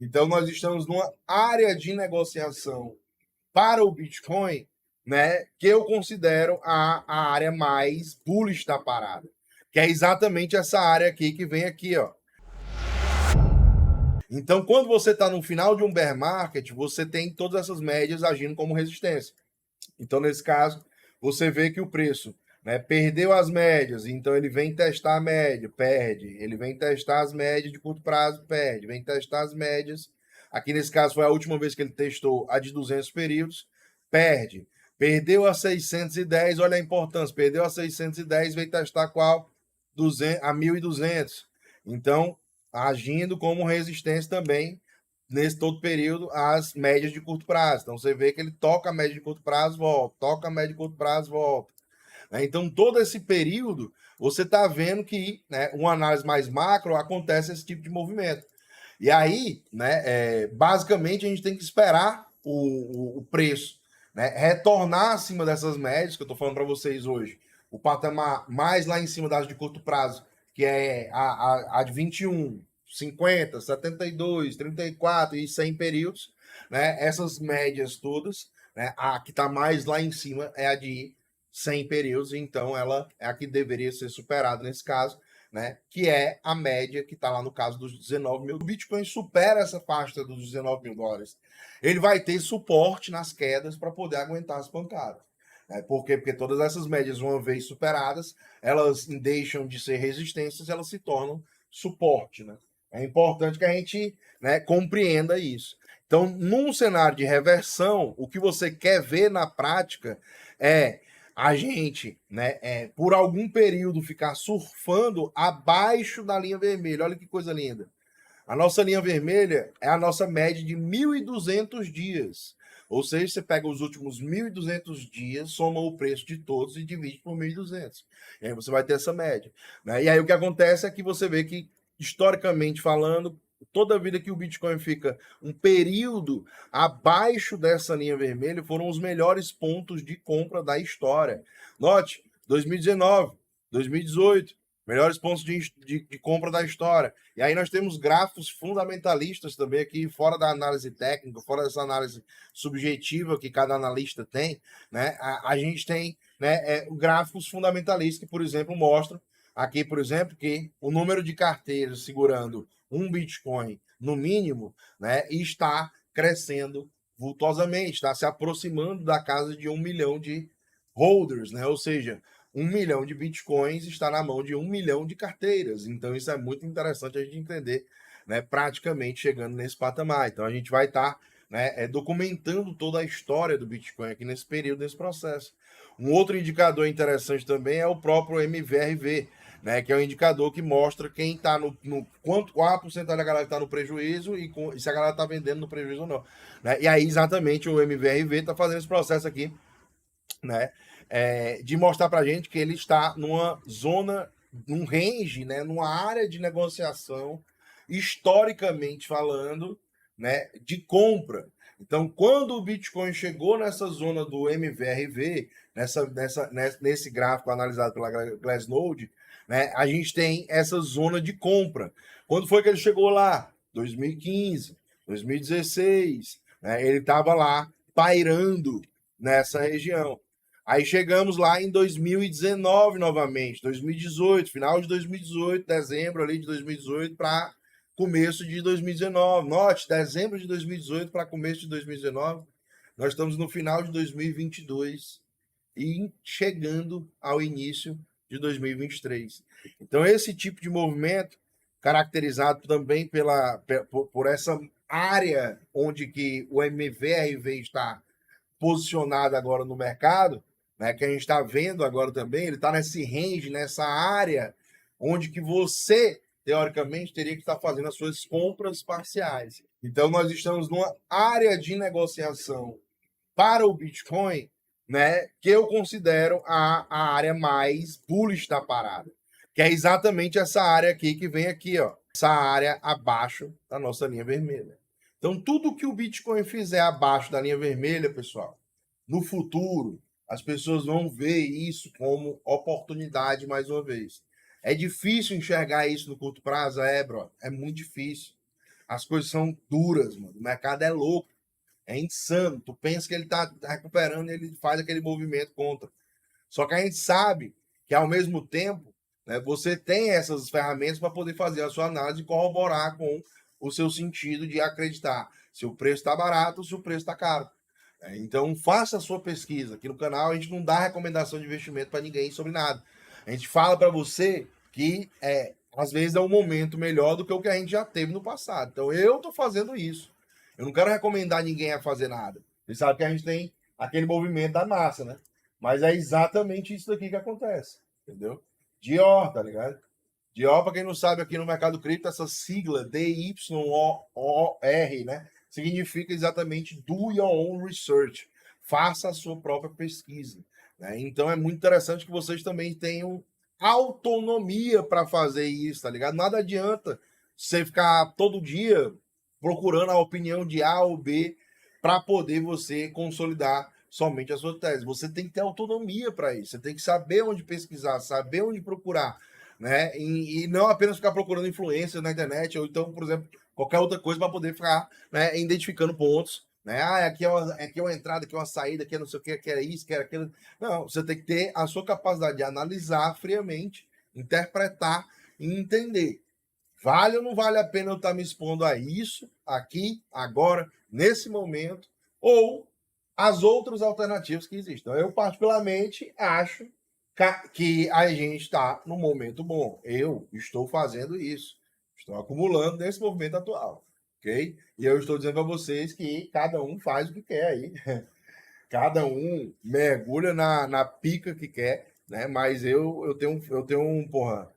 Então, nós estamos numa área de negociação para o Bitcoin, né, que eu considero a área mais bullish da parada, que é exatamente essa área aqui que vem aqui, ó. Então, quando você está no final de um bear market, você tem todas essas médias agindo como resistência. Então, nesse caso, você vê que o preço, né, perdeu as médias, então ele vem testar a média, perde. Ele vem testar as médias de curto prazo, perde. Vem testar as médias. Aqui nesse caso foi a última vez que ele testou a de 200 períodos, perde. Perdeu a 610, olha a importância, perdeu a 610, veio testar qual? 200, a 1.200. Então, agindo como resistência também nesse todo período as médias de curto prazo. Então você vê que ele toca a média de curto prazo, volta, toca a média de curto prazo, volta. Então todo esse período você está vendo que, né, uma análise mais macro acontece esse tipo de movimento. E aí, né, basicamente a gente tem que esperar o preço, né, retornar acima dessas médias que eu estou falando para vocês hoje. O patamar mais lá em cima das de curto prazo, que é a de 21, 50, 72, 34 e 100 períodos, né? Essas médias todas, né? A que está mais lá em cima é a de 100 períodos, então ela é a que deveria ser superada nesse caso, né? Que é a média que está lá no caso dos 19 mil. O Bitcoin supera essa faixa dos 19 mil dólares. Ele vai ter suporte nas quedas para poder aguentar as pancadas. Por quê? Porque todas essas médias, uma vez superadas, elas deixam de ser resistências, elas se tornam suporte, né? É importante que a gente, né, compreenda isso. Então, num cenário de reversão, o que você quer ver na prática é a gente, né, por algum período ficar surfando abaixo da linha vermelha. Olha que coisa linda. A nossa linha vermelha é a nossa média de 1.200 dias. Ou seja, você pega os últimos 1.200 dias, soma o preço de todos e divide por 1.200. E aí você vai ter essa média, né? E aí o que acontece é que você vê que, historicamente falando, toda vida que o Bitcoin fica um período abaixo dessa linha vermelha, foram os melhores pontos de compra da história. Note, 2019, 2018, melhores pontos de compra da história. E aí nós temos gráficos fundamentalistas também aqui, fora da análise técnica, fora dessa análise subjetiva que cada analista tem, né? A gente tem, né, gráficos fundamentalistas que, por exemplo, mostram aqui, por exemplo, que o número de carteiras segurando um Bitcoin no mínimo, né, está crescendo vultosamente, está se aproximando da casa de 1 milhão de holders, né? Ou seja, 1 milhão de bitcoins está na mão de 1 milhão de carteiras. Então, isso é muito interessante a gente entender, né? Praticamente chegando nesse patamar. Então, a gente vai estar, né, documentando toda a história do Bitcoin aqui nesse período, nesse processo. Um outro indicador interessante também é o próprio MVRV, né? Que é um indicador que mostra quem está qual a porcentagem da galera que está no prejuízo e se a galera está vendendo no prejuízo ou não. Né? E aí, exatamente, o MVRV está fazendo esse processo aqui, né, de mostrar para a gente que ele está numa zona, num range, né, numa área de negociação, historicamente falando, né, de compra. Então, quando o Bitcoin chegou nessa zona do MVRV, nesse gráfico analisado pela Glassnode, né, a gente tem essa zona de compra. Quando foi que ele chegou lá? 2015, 2016, né, ele estava lá pairando nessa região. Aí chegamos lá em 2019 novamente, 2018, final de 2018, dezembro ali de 2018 para começo de 2019. Note, dezembro de 2018 para começo de 2019, nós estamos no final de 2022 e chegando ao início de 2023. Então esse tipo de movimento, caracterizado também por essa área onde que o MVRV está posicionado agora no mercado, né, que a gente está vendo agora também, ele está nesse range, nessa área onde que você, teoricamente, teria que estar fazendo as suas compras parciais. Então, nós estamos numa área de negociação para o Bitcoin, né, que eu considero a área mais bullish da parada, que é exatamente essa área aqui que vem aqui, ó, essa área abaixo da nossa linha vermelha. Então, tudo que o Bitcoin fizer abaixo da linha vermelha, pessoal, no futuro, as pessoas vão ver isso como oportunidade mais uma vez. É difícil enxergar isso no curto prazo? É, bro. É muito difícil. as coisas são duras, mano. O mercado é louco, é insano. Tu pensa que ele tá recuperando e ele faz aquele movimento contra. Só que a gente sabe que, ao mesmo tempo, né, você tem essas ferramentas para poder fazer a sua análise e corroborar com o seu sentido de acreditar se o preço está barato ou se o preço está caro. Então, faça a sua pesquisa. Aqui no canal, a gente não dá recomendação de investimento para ninguém sobre nada. A gente fala para você que, às vezes, é um momento melhor do que o que a gente já teve no passado. Então, eu estou fazendo isso. Eu não quero recomendar ninguém a fazer nada. Você sabe que a gente tem aquele movimento da massa, né? Mas é exatamente isso daqui que acontece, entendeu? Dior, tá ligado? Dior, para quem não sabe, aqui no mercado cripto, essa sigla DYOR, né? Significa exatamente do your own research. Faça a sua própria pesquisa. Né? Então é muito interessante que vocês também tenham autonomia para fazer isso, tá ligado? Nada adianta você ficar todo dia procurando a opinião de A ou B para poder você consolidar somente a sua tese. Você tem que ter autonomia para isso. Você tem que saber onde pesquisar, saber onde procurar, né? E não apenas ficar procurando influência na internet, ou então, por exemplo, qualquer outra coisa para poder ficar, né, identificando pontos. Né? Ah, aqui é uma entrada, aqui é uma saída, aqui é não sei o que, aqui é isso, aqui é aquilo. Não, você tem que ter a sua capacidade de analisar friamente, interpretar e entender. Vale ou não vale a pena eu estar me expondo a isso, aqui, agora, nesse momento, ou as outras alternativas que existem. Então, eu, particularmente, acho que a gente está num momento bom. Eu estou fazendo isso. Estou acumulando nesse movimento atual. Ok? E eu estou dizendo para vocês que cada um faz o que quer aí. Cada um mergulha na pica que quer, né? Mas eu tenho um, porra,